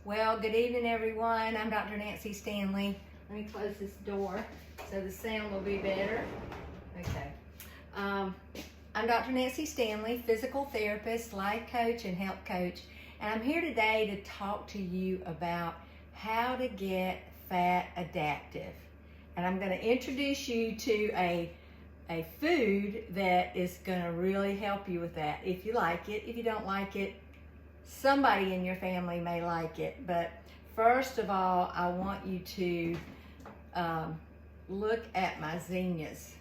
Well, good evening, everyone. I'm Dr. Nancy Stanley. Let me close this door so the sound will be better. Okay. I'm Dr. Nancy Stanley, physical therapist, life coach, and health coach. And I'm here today to talk to you about how to get fat adaptive. And I'm going to introduce you to a food that is going to really help you with that. If you like it, if you don't like it, somebody in your family may like it. But first of all, I want you to look at my zinnias.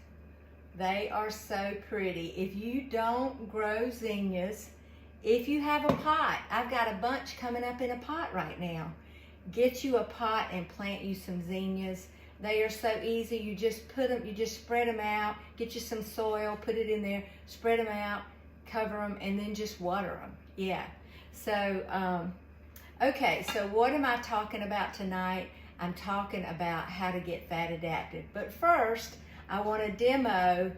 They are so pretty. If you don't grow zinnias, if you have a pot, I've got a bunch coming up in a pot right now. Get you a pot and plant you some zinnias. They are so easy. You just spread them out, get you some soil, put it in there, spread them out, cover them, and then just water them. Yeah. So, okay, so what am I talking about tonight? I'm talking about how to get fat adapted. But first, I want to demo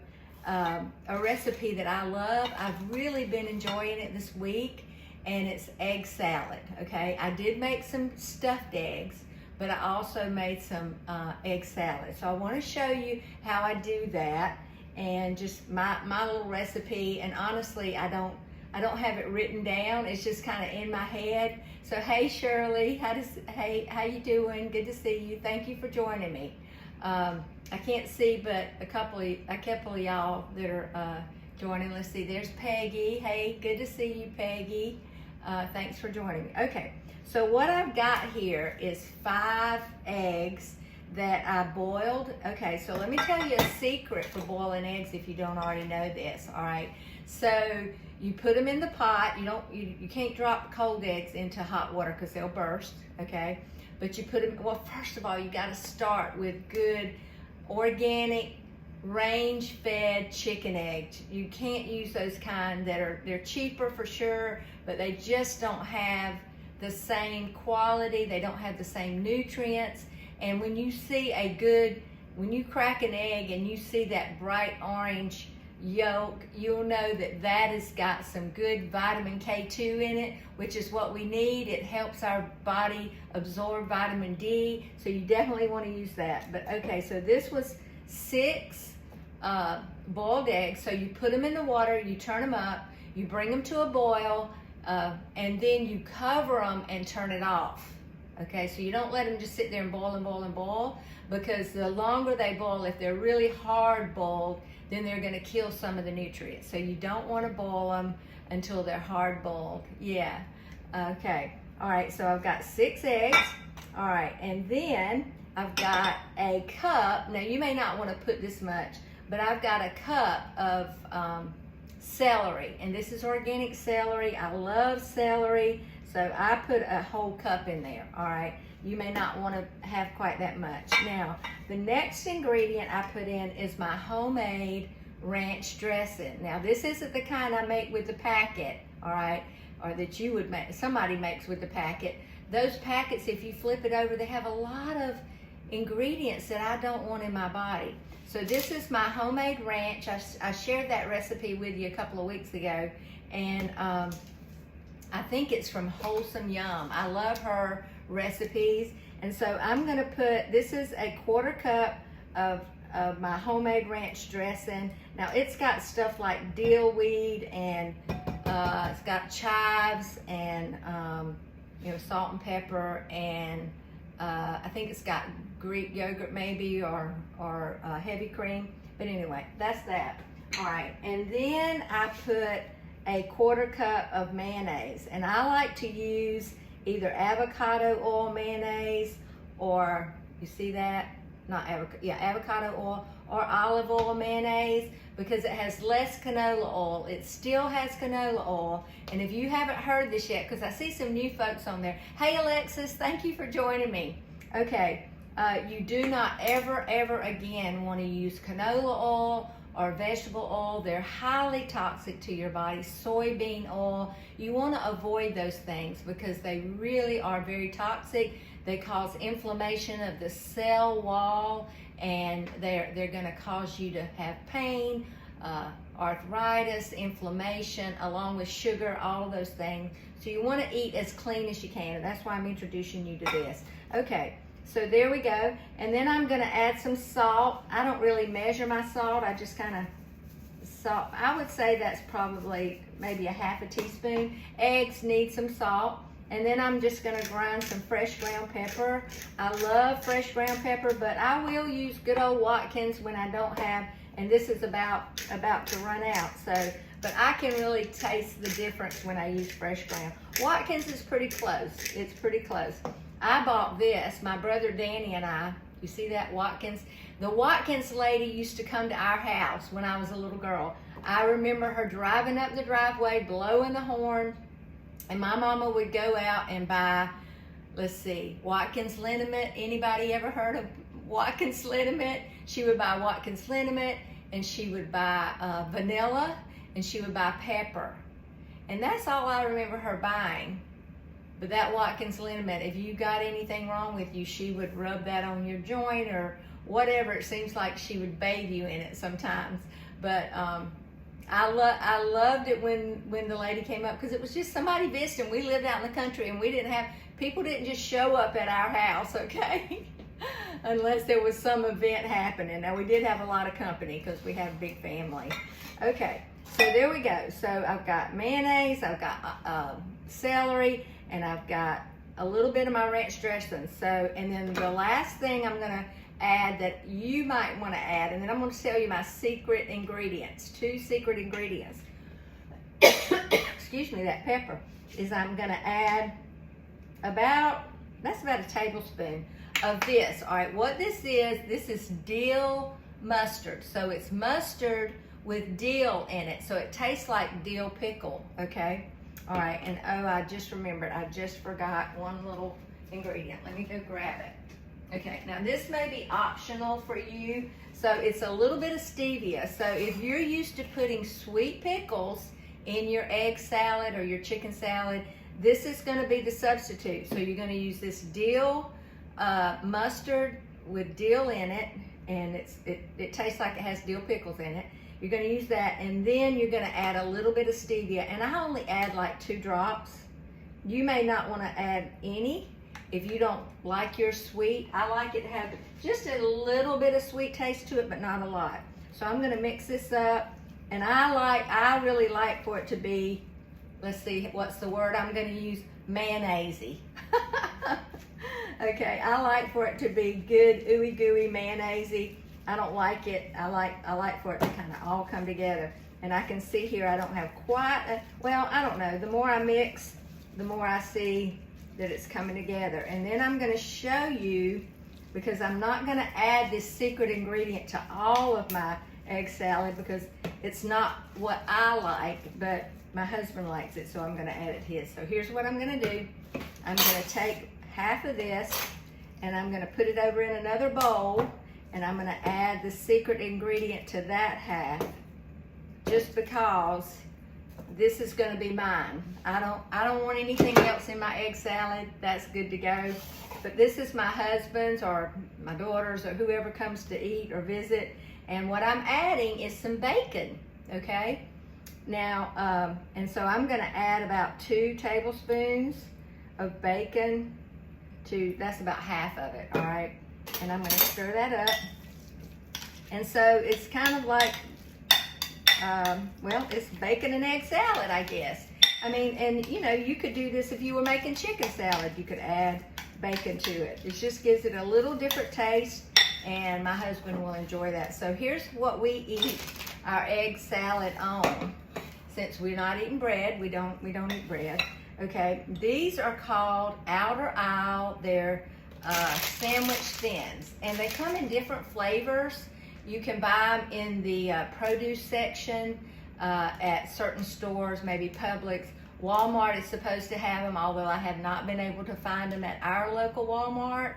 a recipe that I love. I've really been enjoying it this week, and it's egg salad, okay? I did make some stuffed eggs, but I also made some egg salad. So I want to show you how I do that, and just my little recipe. And honestly, I don't have it written down. It's just kind of in my head. So hey Shirley, how you doing? Good to see you. Thank you for joining me. I can't see, but a couple of y'all that are joining. Let's see. There's Peggy. Hey, good to see you, Peggy. Thanks for joining me. Okay. So what I've got here is 5 eggs that I boiled. Okay, so let me tell you a secret for boiling eggs if you don't already know this, all right? So you put them in the pot. You can't drop cold eggs into hot water because they'll burst, okay? But you put them, well, first of all, you got to start with good organic range-fed chicken eggs. You can't use those kind they're cheaper for sure, but they just don't have the same quality. They don't have the same nutrients. And when you see when you crack an egg and you see that bright orange yolk, you'll know that has got some good vitamin K2 in it, which is what we need. It helps our body absorb vitamin D, so you definitely want to use that. But okay, so this was 6 boiled eggs. So you put them in the water, you turn them up, you bring them to a boil, and then you cover them and turn it off. Okay, so you don't let them just sit there and boil and boil and boil, because the longer they boil, if they're really hard boiled, then they're going to kill some of the nutrients. So you don't want to boil them until they're hard boiled. Yeah. Okay. All right. So I've got 6 eggs. All right. And then I've got a cup. Now you may not want to put this much, but I've got a cup of celery. And this is organic celery. I love celery. So I put a whole cup in there. All right. You may not want to have quite that much. Now, the next ingredient I put in is my homemade ranch dressing. Now, this isn't the kind I make with the packet, all right, or that you would make, somebody makes with the packet. Those packets, if you flip it over, they have a lot of ingredients that I don't want in my body. So this is my homemade ranch. I shared that recipe with you a couple of weeks ago, and I think it's from Wholesome Yum. I love her recipes. And so I'm going to put, this is a 1/4 cup of my homemade ranch dressing. Now it's got stuff like dill weed, and it's got chives, and salt and pepper, and I think it's got Greek yogurt maybe, or heavy cream. But anyway, that's that. All right, and then I put a 1/4 cup of mayonnaise, and I like to use either avocado oil mayonnaise, or you see that? Not avocado, yeah, avocado oil or olive oil mayonnaise, because it has less canola oil. It still has canola oil. And if you haven't heard this yet, because I see some new folks on there. Hey Alexis, thank you for joining me. Okay, you do not ever again want to use canola oil or vegetable oil. They're highly toxic to your body. Soybean oil, you want to avoid those things because they really are very toxic. They cause inflammation of the cell wall, and they're going to cause you to have pain, arthritis, inflammation, along with sugar, all of those things. So you want to eat as clean as you can, and that's why I'm introducing you to this. Okay, so there we go. And then I'm gonna add some salt. I don't really measure my salt, I just kind of salt. I would say that's probably maybe a half a teaspoon. Eggs need some salt. And then I'm just gonna grind some fresh ground pepper. I love fresh ground pepper, but I will use good old Watkins when I don't have, and this is about to run out. So, but I can really taste the difference when I use fresh ground. Watkins is pretty close. It's pretty close. I bought this, my brother Danny and I, you see that Watkins? The Watkins lady used to come to our house when I was a little girl. I remember her driving up the driveway, blowing the horn, and my mama would go out and buy, let's see, Watkins liniment. Anybody ever heard of Watkins liniment? She would buy Watkins liniment, and she would buy vanilla, and she would buy pepper. And that's all I remember her buying. But that Watkins liniment, if you got anything wrong with you, she would rub that on your joint or whatever. It seems like she would bathe you in it sometimes. But I loved it when the lady came up, because it was just somebody visiting. We lived out in the country, and people didn't just show up at our house, okay? Unless there was some event happening. Now, we did have a lot of company because we have a big family. Okay, so there we go. So I've got mayonnaise, I've got celery, and I've got a little bit of my ranch dressing. So, and then the last thing I'm gonna add that you might want to add, and then I'm going to tell you my secret ingredients, 2 secret ingredients. Excuse me, that pepper, is I'm going to add that's about a tablespoon of this. All right, what this is dill mustard. So it's mustard with dill in it, so it tastes like dill pickle, okay? All right, and oh, I just remembered, I just forgot one little ingredient. Let me go grab it. Okay, now this may be optional for you. So it's a little bit of stevia. So if you're used to putting sweet pickles in your egg salad or your chicken salad, this is going to be the substitute. So you're going to use this dill mustard with dill in it, and it tastes like it has dill pickles in it. You're going to use that, and then you're going to add a little bit of stevia, and I only add like 2 drops. You may not want to add any. If you don't like your sweet, I like it to have just a little bit of sweet taste to it, but not a lot. So I'm gonna mix this up, and I really like for it to be, let's see, what's the word I'm gonna use? Mayonnaise-y. Okay, I like for it to be good, ooey gooey mayonnaise-y. I don't like it, I like for it to kind of all come together. And I can see here I don't have quite well, I don't know, the more I mix, the more I see that it's coming together. And then I'm going to show you, because I'm not going to add this secret ingredient to all of my egg salad because it's not what I like, but my husband likes it, so I'm going to add it his. So here's what I'm going to do. I'm going to take half of this, and I'm going to put it over in another bowl, and I'm going to add the secret ingredient to that half, just because this is going to be mine. I don't want anything else in my egg salad. That's good to go. But this is my husband's or my daughter's or whoever comes to eat or visit. And what I'm adding is some bacon, okay? Now, and so I'm going to add about 2 tablespoons of bacon that's about half of it, all right? And I'm going to stir that up. And so it's kind of like, well, it's bacon and egg salad, I guess. I mean, and you know, you could do this if you were making chicken salad. You could add bacon to it. It just gives it a little different taste, and my husband will enjoy that. So here's what we eat our egg salad on. Since we're not eating bread, we don't eat bread. Okay, these are called Outer Aisle. They're sandwich thins, and they come in different flavors. You can buy them in the produce section at certain stores, maybe Publix. Walmart is supposed to have them, although I have not been able to find them at our local Walmart.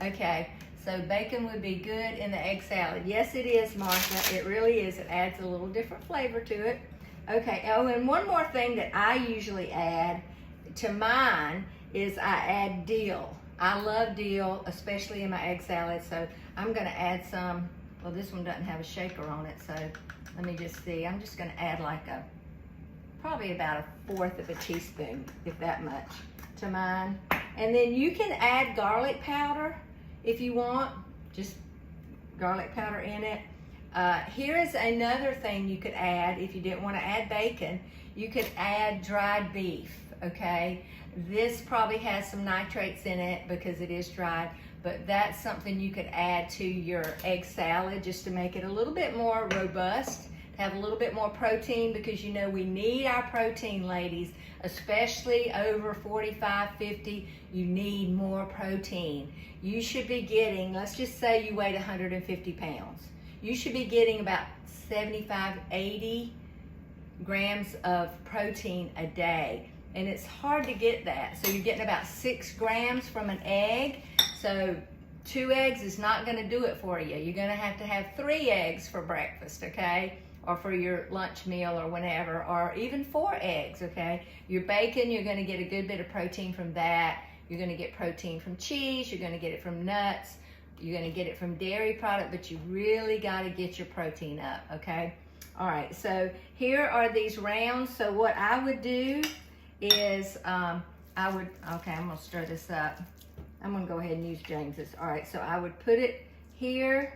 Okay, so bacon would be good in the egg salad. Yes, it is, Martha. It really is. It adds a little different flavor to it. Okay, oh, and one more thing that I usually add to mine is I add dill. I love dill, especially in my egg salad, so I'm going to add some. Well, this one doesn't have a shaker on it, so let me just see. I'm just going to add like a probably about 1/4 of a teaspoon, if that much, to mine. And then you can add garlic powder if you want, just garlic powder in it. Here is another thing you could add if you didn't want to add bacon. You could add dried beef, okay? This probably has some nitrates in it because it is dried, but that's something you could add to your egg salad just to make it a little bit more robust, to have a little bit more protein, because you know we need our protein, ladies, especially over 45, 50, you need more protein. You should be getting, let's just say you weighed 150 pounds. You should be getting about 75, 80 grams of protein a day. And it's hard to get that. So you're getting about 6 grams from an egg. So 2 eggs is not gonna do it for you. You're gonna have to have 3 eggs for breakfast, okay? Or for your lunch meal or whenever, or even 4 eggs, okay? Your bacon, you're gonna get a good bit of protein from that. You're gonna get protein from cheese, you're gonna get it from nuts, you're gonna get it from dairy product, but you really gotta get your protein up, okay? All right, so here are these rounds. So what I would do is, okay, I'm gonna stir this up. I'm gonna go ahead and use James's. All right, so I would put it here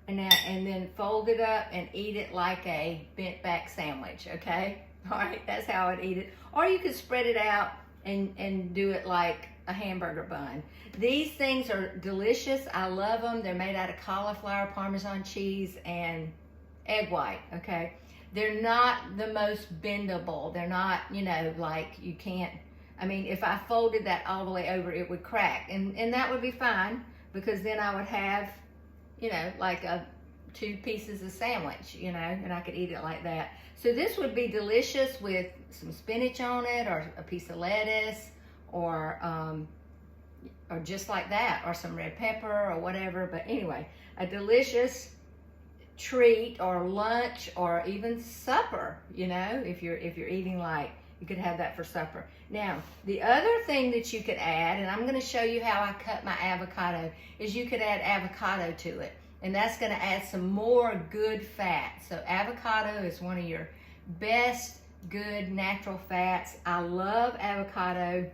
and then fold it up and eat it like a bent back sandwich, okay? All right, that's how I'd eat it. Or you could spread it out and do it like a hamburger bun. These things are delicious. I love them. They're made out of cauliflower, Parmesan cheese, and egg white, okay? They're not the most bendable. They're not, you know, like you can't, I mean, if I folded that all the way over, it would crack. And that would be fine, because then I would have, you know, like 2 pieces of sandwich, you know, and I could eat it like that. So this would be delicious with some spinach on it, or a piece of lettuce, or just like that, or some red pepper or whatever. But anyway, a delicious treat or lunch or even supper, you know, if you're eating light, you could have that for supper. Now, the other thing that you could add, and I'm going to show you how I cut my avocado, is you could add avocado to it. And that's going to add some more good fat. So avocado is one of your best good natural fats. I love avocado.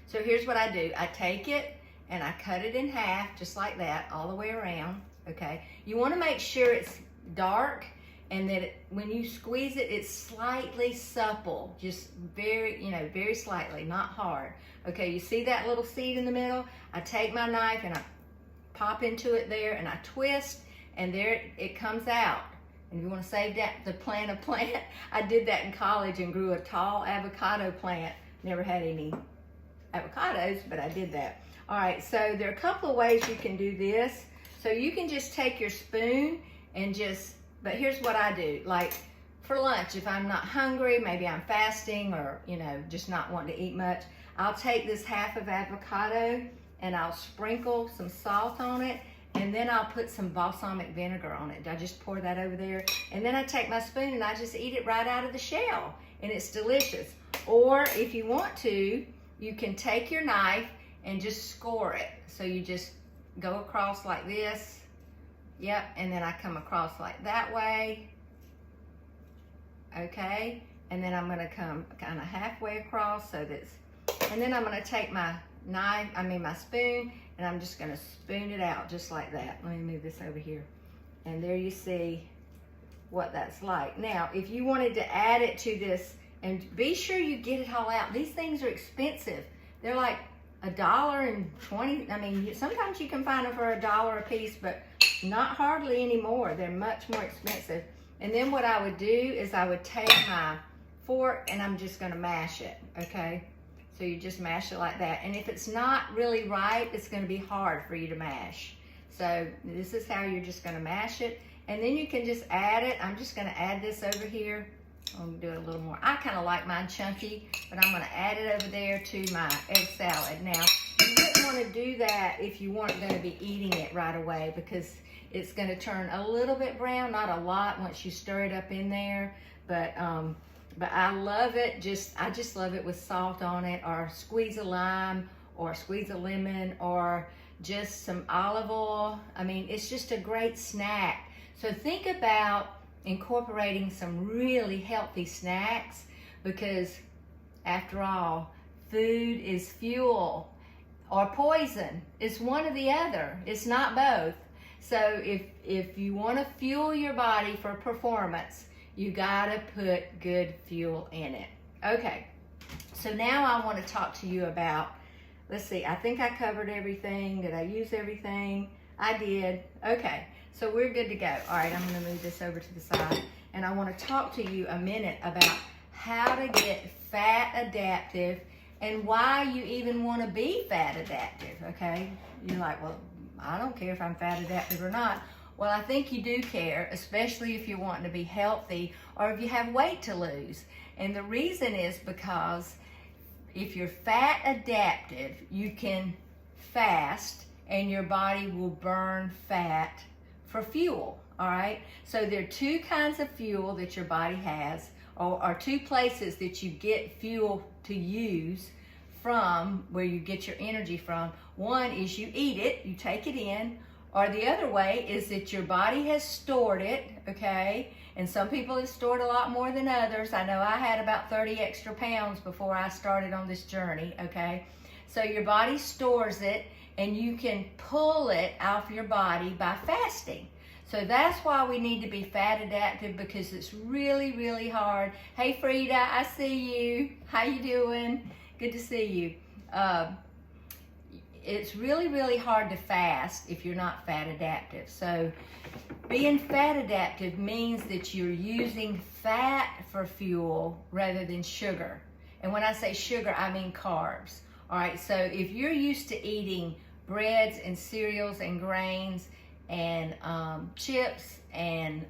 So here's what I do. I take it and I cut it in half, just like that, all the way around, okay? You want to make sure it's dark and that when you squeeze it, it's slightly supple, just very, you know, very slightly, not hard. Okay, you see that little seed in the middle? I take my knife and I pop into it there and I twist, and there it comes out. And if you want to save that to plant a plant, I did that in college and grew a tall avocado plant. Never had any avocados, but I did that. All right, so there are a couple of ways you can do this. So you can just take your spoon and just, but here's what I do. Like for lunch, if I'm not hungry, maybe I'm fasting, or, you know, just not wanting to eat much, I'll take this half of avocado and I'll sprinkle some salt on it, and then I'll put some balsamic vinegar on it. I just pour that over there, and then I take my spoon and I just eat it right out of the shell, and it's delicious. Or if you want to, you can take your knife and just score it. So you just go across like this, yep, and then I come across like that way, okay, and then I'm gonna come kind of halfway across, so that's, and then I'm gonna take my my spoon, and I'm just gonna spoon it out just like that. Let me move this over here. And there you see what that's like. Now, if you wanted to add it to this, and be sure you get it all out. These things are expensive. They're like $1.20. I mean, sometimes you can find them for $1 a piece, but not hardly anymore. They're much more expensive. And then what I would do is I would take my fork and I'm just gonna mash it, okay? So you just mash it like that. And if it's not really ripe, it's gonna be hard for you to mash. So this is how you're just gonna mash it. And then you can just add it. I'm just gonna add this over here. I'm gonna do it a little more. I kind of like mine chunky, but I'm gonna add it over there to my egg salad. Now, you wouldn't wanna do that if you weren't gonna be eating it right away, because it's gonna turn a little bit brown, not a lot once you stir it up in there, but I love it. I just love it with salt on it, or squeeze a lime, or squeeze a lemon, or just some olive oil. I mean, it's just a great snack. So think about incorporating some really healthy snacks because after all, food is fuel or poison. It's one or the other. It's not both. So if you want to fuel your body for performance, you gotta put good fuel in it. Okay, so now I want to talk to you about, let's see, I think I covered everything. Did I use everything? I did. Okay, so we're good to go. All right, I'm gonna move this over to the side, and I want to talk to you a minute about how to get fat adaptive and why you even want to be fat adaptive, okay? You're like, well, I don't care if I'm fat adaptive or not. Well, I think you do care, especially if you're wanting to be healthy or if you have weight to lose. And the reason is because if you're fat adaptive, you can fast and your body will burn fat for fuel, all right? So there are two kinds of fuel that your body has, or two places that you get fuel to use from, where you get your energy from. One is you eat it, you take it in, or the other way is that your body has stored it, okay? And some people have stored a lot more than others. I know I had about 30 extra pounds before I started on this journey, okay? So your body stores it, and you can pull it off your body by fasting. So that's why we need to be fat adaptive, because it's really, really hard. Hey Frida, I see you. How you doing? Good to see you. It's really, really hard to fast if you're not fat adaptive. So being fat adaptive means that you're using fat for fuel rather than sugar. And when I say sugar, I mean carbs. All right, so if you're used to eating breads and cereals and grains and chips and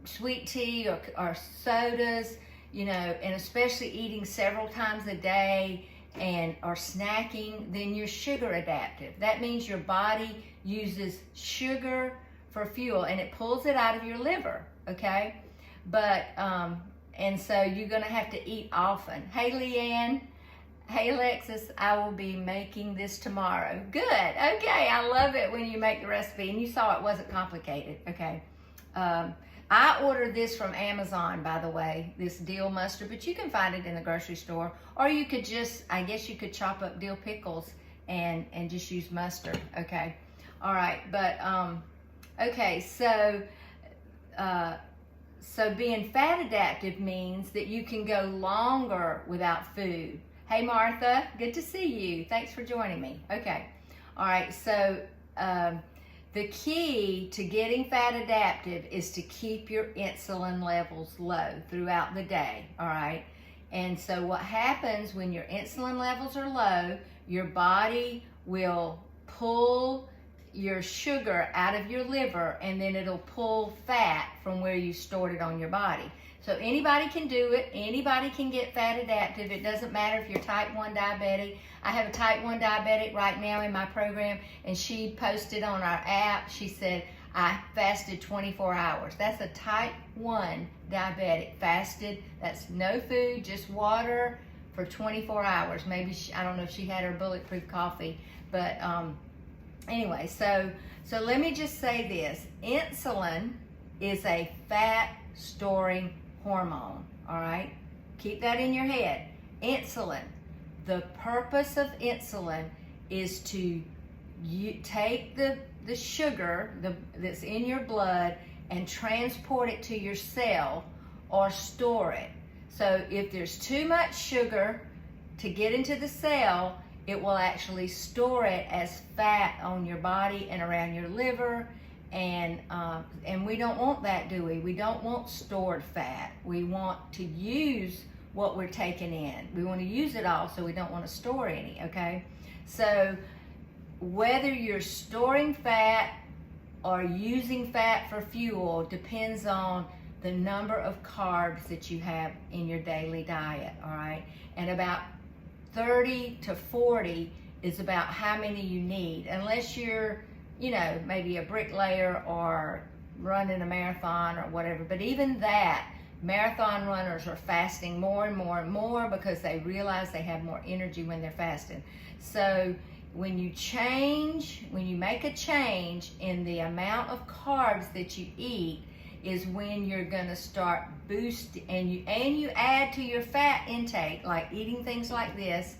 sweet tea or sodas, you know, and especially eating several times a day or snacking, then you're sugar adaptive. That means your body uses sugar for fuel and it pulls it out of your liver, okay? But, and so you're gonna have to eat often. Hey Leanne. Hey Alexis, I will be making this tomorrow. Good, okay, I love it when you make the recipe, and you saw it wasn't complicated, okay. I ordered this from Amazon, by the way, this dill mustard, but you can find it in the grocery store, or you could just, I guess you could chop up dill pickles and just use mustard, okay. All right, but, okay, so being fat adaptive means that you can go longer without food. Hey Martha, good to see you. Thanks for joining me. Okay, all right, so the key to getting fat adaptive is to keep your insulin levels low throughout the day, all right? And so what happens when your insulin levels are low, your body will pull your sugar out of your liver, and then it'll pull fat from where you stored it on your body. So anybody can do it. Anybody can get fat adaptive. It doesn't matter if you're type 1 diabetic. I have a type 1 diabetic right now in my program, and she posted on our app, she said, I fasted 24 hours. That's a type 1 diabetic. Fasted, that's no food, just water for 24 hours. Maybe, I don't know if she had her bulletproof coffee, but anyway, so let me just say this. Insulin is a fat storing hormone, all right? Keep that in your head. Insulin. The purpose of insulin is to take the sugar that's in your blood and transport it to your cell or store it. So if there's too much sugar to get into the cell, it will actually store it as fat on your body and around your liver. And we don't want that, do we? We don't want stored fat. We want to use what we're taking in. We want to use it all, so we don't want to store any, okay? So whether you're storing fat or using fat for fuel depends on the number of carbs that you have in your daily diet, all right? And about 30 to 40 is about how many you need, unless you're, you know, maybe a bricklayer or running a marathon or whatever. But even that, marathon runners are fasting more and more and more because they realize they have more energy when they're fasting. So when you make a change in the amount of carbs that you eat, is when you're gonna start boosting, and you add to your fat intake, like eating things like this.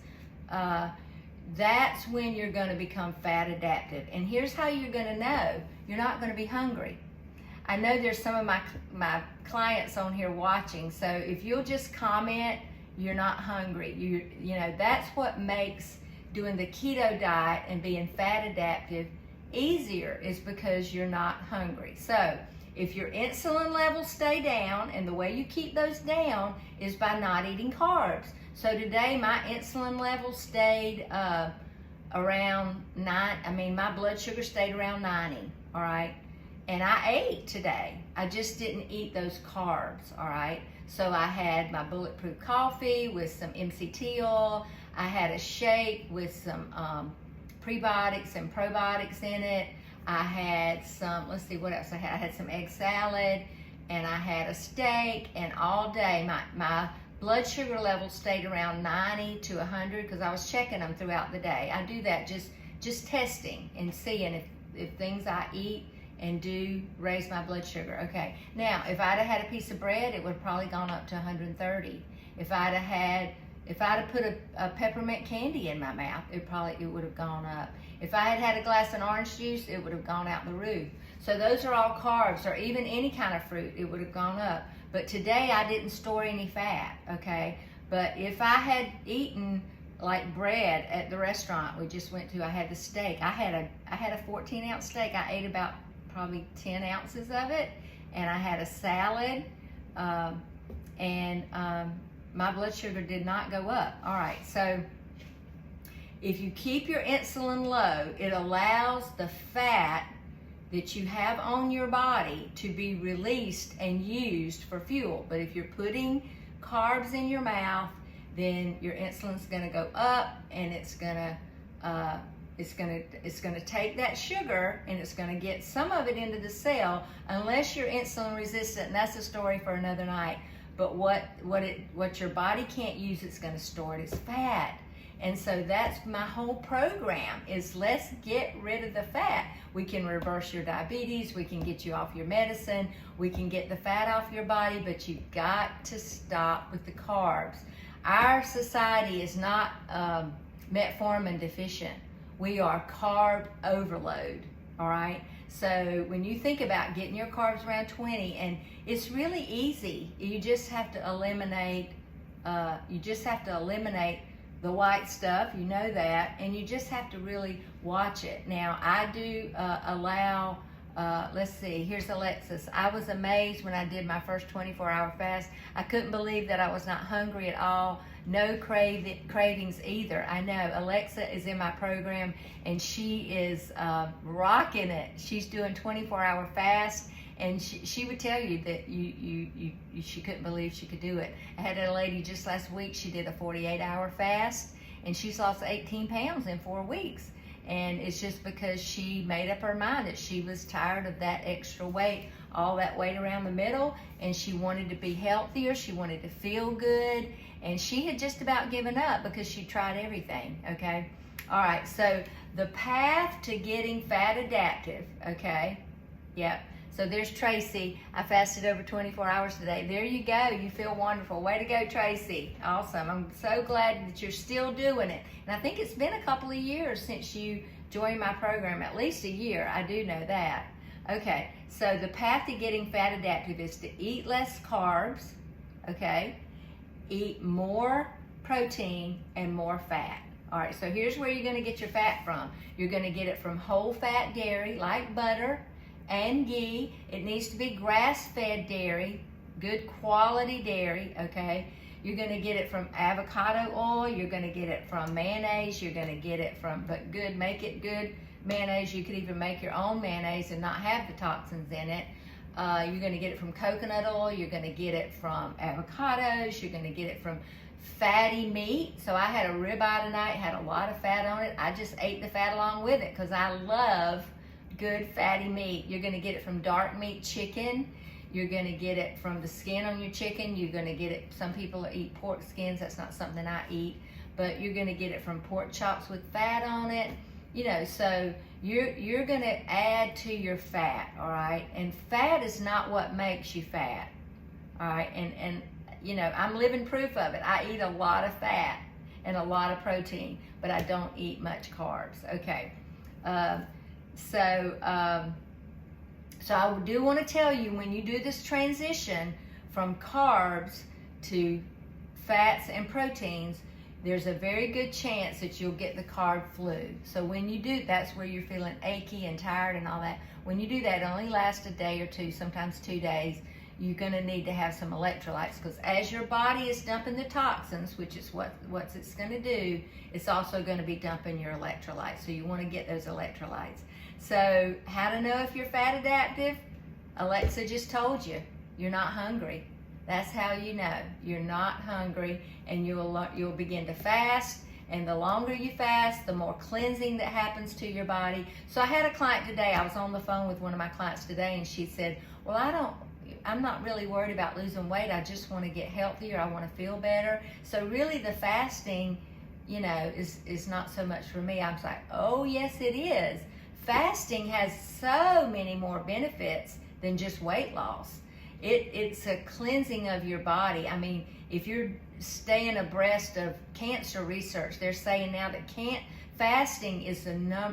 That's when you're gonna become fat adaptive. And here's how you're gonna know you're not gonna be hungry. I know there's some of my clients on here watching, so if you'll just comment, you're not hungry. You know, that's what makes doing the keto diet and being fat adaptive easier, is because you're not hungry. So if your insulin levels stay down, and the way you keep those down is by not eating carbs. So today my insulin level stayed around 9, my blood sugar stayed around 90, all right? And I ate today. I just didn't eat those carbs, all right? So I had my bulletproof coffee with some MCT oil. I had a shake with some prebiotics and probiotics in it. I had some, let's see what else I had. I had some egg salad, and I had a steak, and all day my blood sugar level stayed around 90 to 100 because I was checking them throughout the day. I do that just testing and seeing if things I eat and do raise my blood sugar. Okay, now if I'd have had a piece of bread, it would have probably gone up to 130. If I'd have put a peppermint candy in my mouth, it would have gone up. If I had had a glass of orange juice, it would have gone out the roof. So those are all carbs, or even any kind of fruit, it would have gone up. But today I didn't store any fat, okay? But if I had eaten like bread at the restaurant we just went to, I had the steak. I had a 14-ounce steak. I ate about probably 10 ounces of it, and I had a salad, my blood sugar did not go up. All right, so if you keep your insulin low, it allows the fat that you have on your body to be released and used for fuel. But if you're putting carbs in your mouth, then your insulin's gonna go up, and it's gonna take that sugar, and it's gonna get some of it into the cell, unless you're insulin resistant, and that's a story for another night. But what your body can't use, it's gonna store it as fat. And so that's my whole program, is let's get rid of the fat. We can reverse your diabetes, we can get you off your medicine, we can get the fat off your body, but you've got to stop with the carbs. Our society is not metformin deficient. We are carb overload, all right? So when you think about getting your carbs around 20, and it's really easy. You just have to eliminate the white stuff, you know that, and you just have to really watch it. Now, I do allow, let's see, here's Alexis. I was amazed when I did my first 24-hour fast. I couldn't believe that I was not hungry at all. No cravings either. I know Alexa is in my program, and she is rocking it. She's doing 24-hour fast, and she would tell you that she couldn't believe she could do it. I had a lady just last week, she did a 48-hour fast, and she's lost 18 pounds in 4 weeks. And it's just because she made up her mind that she was tired of that extra weight, all that weight around the middle, and she wanted to be healthier, she wanted to feel good, and she had just about given up because she tried everything, okay? All right, so the path to getting fat adaptive, okay? Yep. So there's Tracy. I fasted over 24 hours today. There you go. You feel wonderful. Way to go, Tracy. Awesome. I'm so glad that you're still doing it. And I think it's been a couple of years since you joined my program, at least a year. I do know that. Okay, so the path to getting fat adaptive is to eat less carbs, okay? Eat more protein and more fat. All right, so here's where you're gonna get your fat from. You're gonna get it from whole fat dairy, like butter and ghee. It needs to be grass-fed dairy, good quality dairy, okay? You're gonna get it from avocado oil, you're gonna get it from mayonnaise, you're gonna get it from, but good, make it good mayonnaise. You could even make your own mayonnaise and not have the toxins in it. You're gonna get it from coconut oil, you're gonna get it from avocados, you're gonna get it from fatty meat. So I had a ribeye tonight, had a lot of fat on it. I just ate the fat along with it because I love good fatty meat. You're gonna get it from dark meat chicken. You're gonna get it from the skin on your chicken. You're gonna get it, some people eat pork skins, that's not something I eat, but you're gonna get it from pork chops with fat on it. You know, so you're going to add to your fat, all right? And fat is not what makes you fat, all right? And you know, I'm living proof of it. I eat a lot of fat and a lot of protein, but I don't eat much carbs, okay? So I do want to tell you, when you do this transition from carbs to fats and proteins, there's a very good chance that you'll get the carb flu. So when you do, that's where you're feeling achy and tired and all that. When you do that, it only lasts a day or two, sometimes 2 days. You're going to need to have some electrolytes, because as your body is dumping the toxins, which is what it's going to do, it's also going to be dumping your electrolytes. So you want to get those electrolytes. So how to know if you're fat adaptive? Alexa just told you, you're not hungry. That's how you know you're not hungry, and you'll begin to fast. And the longer you fast, the more cleansing that happens to your body. So I had a client today. I was on the phone with one of my clients today, and she said, well, I'm not really worried about losing weight. I just want to get healthier. I want to feel better. So really the fasting, you know, is not so much for me. I was like, oh yes, it is. Fasting has so many more benefits than just weight loss. It's a cleansing of your body. I mean, if you're staying abreast of cancer research, they're saying now that fasting is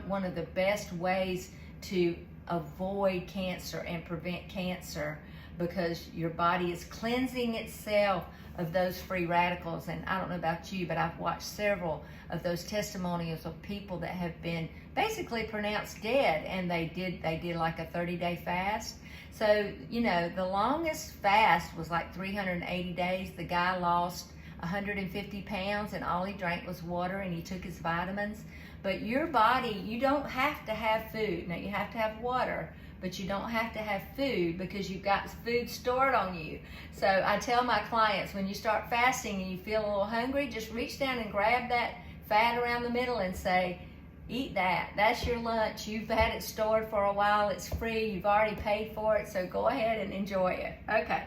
one of the best ways to avoid cancer and prevent cancer, because your body is cleansing itself of those free radicals. And I don't know about you, but I've watched several of those testimonials of people that have been basically pronounced dead, and they did like a 30-day fast. So, you know, the longest fast was like 380 days. The guy lost 150 pounds, and all he drank was water, and he took his vitamins. But your body, you don't have to have food. Now, you have to have water, but you don't have to have food, because you've got food stored on you. So I tell my clients, when you start fasting and you feel a little hungry, just reach down and grab that fat around the middle and say, eat that. That's your lunch. You've had it stored for a while. It's free. You've already paid for it. So go ahead and enjoy it. Okay.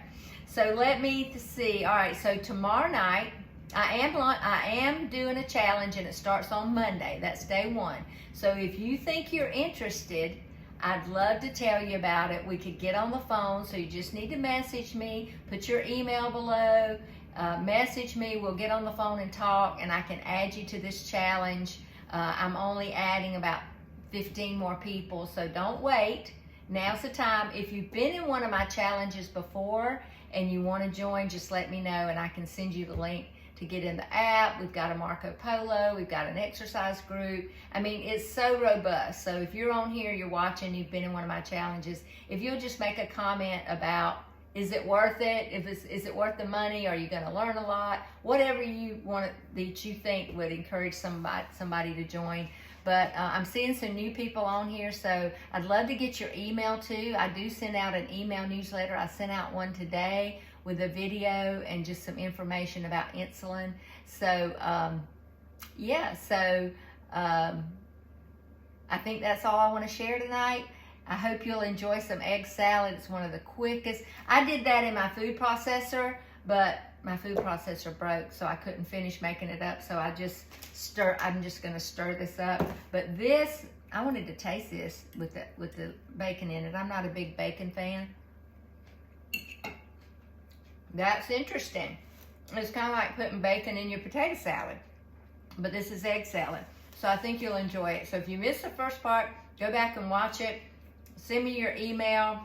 So let me see. All right. So tomorrow night, I am doing a challenge, and it starts on Monday. That's day one. So if you think you're interested, I'd love to tell you about it. We could get on the phone. So you just need to message me, put your email below, message me. We'll get on the phone and talk, and I can add you to this challenge. I'm only adding about 15 more people, so don't wait. Now's the time. If you've been in one of my challenges before and you want to join, just let me know, and I can send you the link to get in the app. We've got a Marco Polo. We've got an exercise group. I mean, it's so robust. So if you're on here, you're watching, you've been in one of my challenges, if you'll just make a comment about, is it worth it? Is it worth the money? Are you going to learn a lot? Whatever you want that you think would encourage somebody to join. But I'm seeing some new people on here, so I'd love to get your email too. I do send out an email newsletter. I sent out one today with a video and just some information about insulin. So yeah, so I think that's all I want to share tonight. I hope you'll enjoy some egg salad. It's one of the quickest. I did that in my food processor, but my food processor broke, so I couldn't finish making it up. So I'm just going to stir this up. But this, I wanted to taste this with the bacon in it. I'm not a big bacon fan. That's interesting. It's kind of like putting bacon in your potato salad, but this is egg salad. So I think you'll enjoy it. So if you missed the first part, go back and watch it. Send me your email,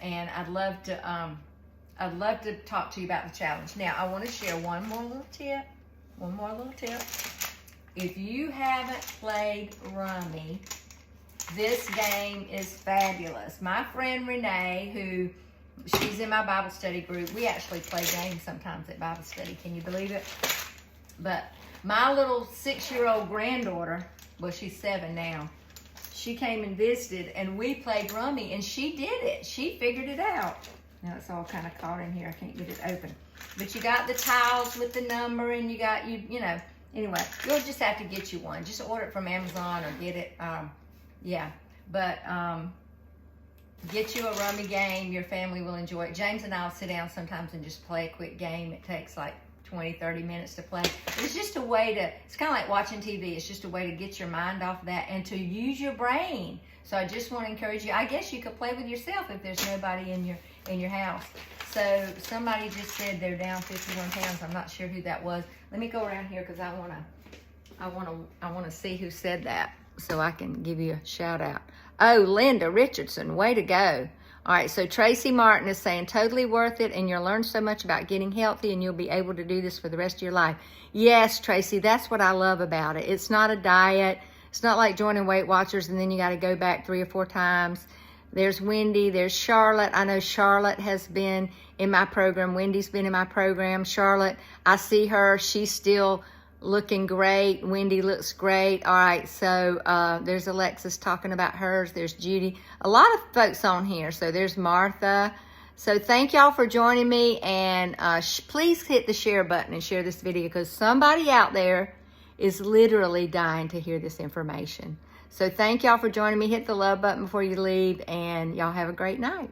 and I'd love to talk to you about the challenge. Now, I want to share one more little tip. If you haven't played Rummy, this game is fabulous. My friend Renee, she's in my Bible study group. We actually play games sometimes at Bible study. Can you believe it? But my little 6-year-old granddaughter, well, she's 7 now, she came and visited, and we played Rummy, and she did it. She figured it out. Now it's all kind of caught in here. I can't get it open. But you got the tiles with the number, and you got, you know, anyway, you'll just have to get you one. Just order it from Amazon or get it, yeah. But get you a Rummy game. Your family will enjoy it. James and I will sit down sometimes and just play a quick game. It takes like 20, 30 minutes to play. It's just a way to, it's kind of like watching TV. It's just a way to get your mind off of that and to use your brain. So I just want to encourage you. I guess you could play with yourself if there's nobody in your house. So somebody just said they're down 51 pounds. I'm not sure who that was. Let me go around here because I want to see who said that so I can give you a shout out. Oh, Linda Richardson, way to go. All right, so Tracy Martin is saying, totally worth it, and you'll learn so much about getting healthy, and you'll be able to do this for the rest of your life. Yes, Tracy, that's what I love about it. It's not a diet. It's not like joining Weight Watchers, and then you got to go back 3 or 4 times. There's Wendy. There's Charlotte. I know Charlotte has been in my program. Wendy's been in my program. Charlotte, I see her. She's still looking great. Wendy looks great. All right, so there's Alexis talking about hers. There's Judy. A lot of folks on here. So there's Martha. So thank y'all for joining me, and please hit the share button and share this video because somebody out there is literally dying to hear this information. So thank y'all for joining me. Hit the love button before you leave, and y'all have a great night.